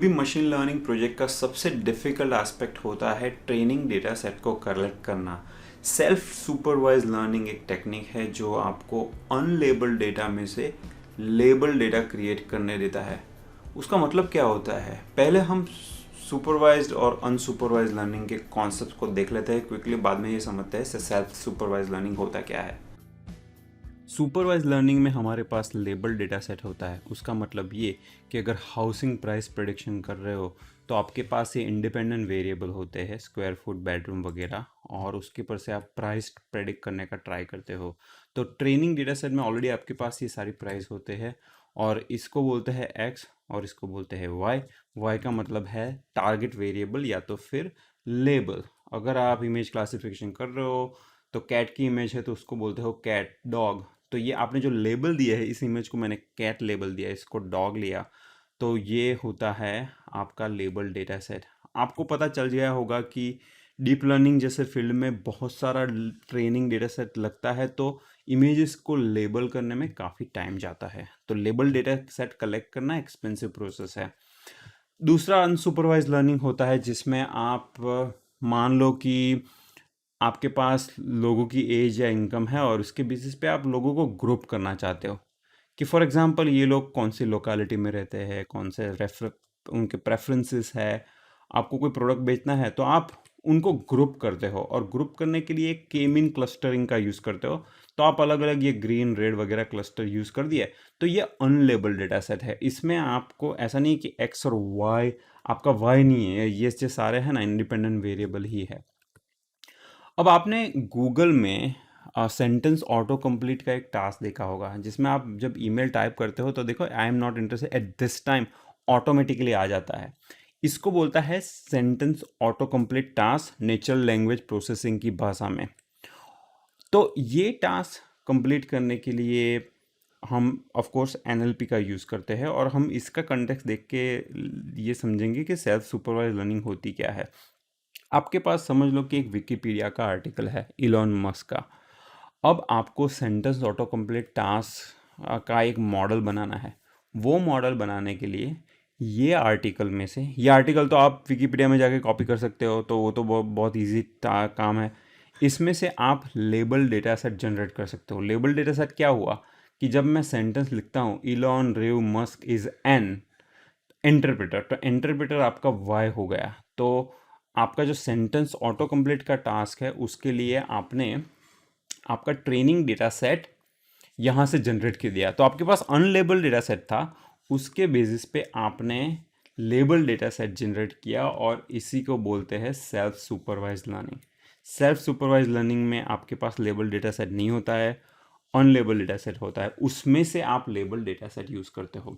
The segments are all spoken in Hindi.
भी मशीन लर्निंग प्रोजेक्ट का सबसे डिफिकल्ट एस्पेक्ट होता है ट्रेनिंग डेटा सेट को कलेक्ट करना। सेल्फ सुपरवाइज लर्निंग एक टेक्निक है जो आपको अनलेबल्ड डेटा में से लेबल डेटा क्रिएट करने देता है। उसका मतलब क्या होता है, पहले हम सुपरवाइज्ड और अनसुपरवाइज्ड लर्निंग के कॉन्सेप्ट को देख लेते हैं क्विकली, बाद में ये समझते हैं सेल्फ सुपरवाइज लर्निंग होता क्या है। सुपरवाइज लर्निंग में हमारे पास लेबल डेटा सेट होता है। उसका मतलब ये कि अगर हाउसिंग प्राइस प्रेडिक्शन कर रहे हो तो आपके पास ये इंडिपेंडेंट वेरिएबल होते हैं, स्क्वायर फुट, बेडरूम वगैरह, और उसके ऊपर से आप प्राइस प्रेडिक्ट करने का ट्राई करते हो। तो ट्रेनिंग डेटा सेट में ऑलरेडी आपके पास ये सारी प्राइस होते हैं, और इसको बोलते हैं एक्स और इसको बोलते हैं वाई। वाई का मतलब है टारगेट वेरिएबल या तो फिर लेबल। अगर आप इमेज क्लासिफिकेशन कर रहे हो तो कैट की इमेज है तो उसको बोलते हो कैट डॉग। तो ये आपने जो लेबल दिया है, इस इमेज को मैंने कैट लेबल दिया, इसको डॉग लिया, तो ये होता है आपका लेबल डेटा सेट। आपको पता चल गया होगा कि डीप लर्निंग जैसे फील्ड में बहुत सारा ट्रेनिंग डेटा सेट लगता है, तो इमेजेस को लेबल करने में काफ़ी टाइम जाता है। तो लेबल डेटा सेट कलेक्ट करना एक्सपेंसिव प्रोसेस है। दूसरा अनसुपरवाइज लर्निंग होता है जिसमें आप मान लो कि आपके पास लोगों की एज या इनकम है और उसके बेसिस पे आप लोगों को ग्रुप करना चाहते हो कि फॉर एग्जांपल ये लोग कौन सी लोकेलिटी में रहते हैं, कौन से रेफर उनके प्रेफरेंसेस है। आपको कोई प्रोडक्ट बेचना है तो आप उनको ग्रुप करते हो, और ग्रुप करने के लिए के मीन क्लस्टरिंग का यूज़ करते हो। तो आप अलग अलग ये ग्रीन रेड वगैरह क्लस्टर यूज़ कर दिए, तो ये अनलेबल डेटा सेट है। इसमें आपको ऐसा नहीं कि एक्स और वाई, आपका वाई नहीं है, ये जो सारे हैं ना इंडिपेंडेंट वेरिएबल ही है। अब आपने गूगल में सेंटेंस ऑटो कंप्लीट का एक टास्क देखा होगा, जिसमें आप जब ईमेल टाइप करते हो तो देखो I am not interested at this time automatically आ जाता है। इसको बोलता है sentence auto complete task natural language processing की भाषा में। तो ये टास्क कंप्लीट करने के लिए हम ऑफ कोर्स एनएलपी का यूज़ करते हैं, और हम इसका कंटेक्स्ट देख के ये समझेंगे कि सेल्फ सुपरवाइज लर्निंग होती क्या है। आपके पास समझ लो कि एक विकिपीडिया का आर्टिकल है इलॉन मस्क का। अब आपको सेंटेंस ऑटो कंप्लीट टास्क का एक मॉडल बनाना है। वो मॉडल बनाने के लिए ये आर्टिकल में से, ये आर्टिकल तो आप विकिपीडिया में जाके कॉपी कर सकते हो, तो वो तो बहुत ईजी काम है। इसमें से आप लेबल डेटा सेट जनरेट कर सकते हो। लेबल डेटा सेट क्या हुआ कि जब मैं सेंटेंस लिखता हूँ Elon Reeve Musk is an interpreter, तो इंटरप्रेटर आपका वाई हो गया। तो आपका जो सेंटेंस ऑटो कंप्लीट का टास्क है उसके लिए आपने आपका ट्रेनिंग डेटा सेट यहाँ से जनरेट कर दिया। तो आपके पास अनलेबल डेटा सेट था, उसके बेसिस पे आपने लेबल डेटा सेट जनरेट किया, और इसी को बोलते हैं self supervise learning. Self supervise learning में आपके पास लेबल डेटा सेट नहीं होता है, अनलेबल डेटा सेट होता है, उसमें से आप लेबल डेटा सेट यूज़ करते हो।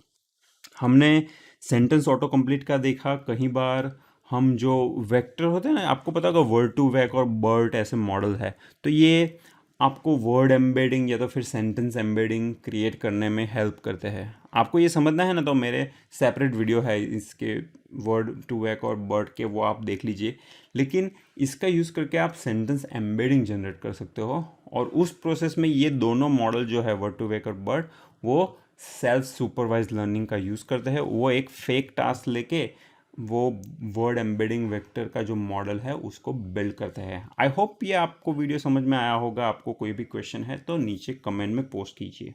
हमने सेंटेंस ऑटो कंप्लीट का देखा। कई बार हम जो वेक्टर होते हैं ना, आपको पता होगा वर्ड टू वेक और बर्ट ऐसे मॉडल है, तो ये आपको वर्ड एम्बेडिंग या तो फिर सेंटेंस एम्बेडिंग क्रिएट करने में हेल्प करते हैं। आपको ये समझना है ना, तो मेरे सेपरेट वीडियो है इसके वर्ड टू वेक और बर्ट के, वो आप देख लीजिए। लेकिन इसका यूज़ करके आप सेंटेंस एम्बेडिंग जनरेट कर सकते हो, और उस प्रोसेस में ये दोनों मॉडल जो है वर्ड टू वेक और बर्ट, वो सेल्फ सुपरवाइज लर्निंग का यूज़ करते हैं। वो एक फेक टास्क लेके वो वर्ड एम्बेडिंग वेक्टर का जो मॉडल है उसको बिल्ड करते हैं। आई होप ये आपको वीडियो समझ में आया होगा। आपको कोई भी क्वेश्चन है तो नीचे कमेंट में पोस्ट कीजिए।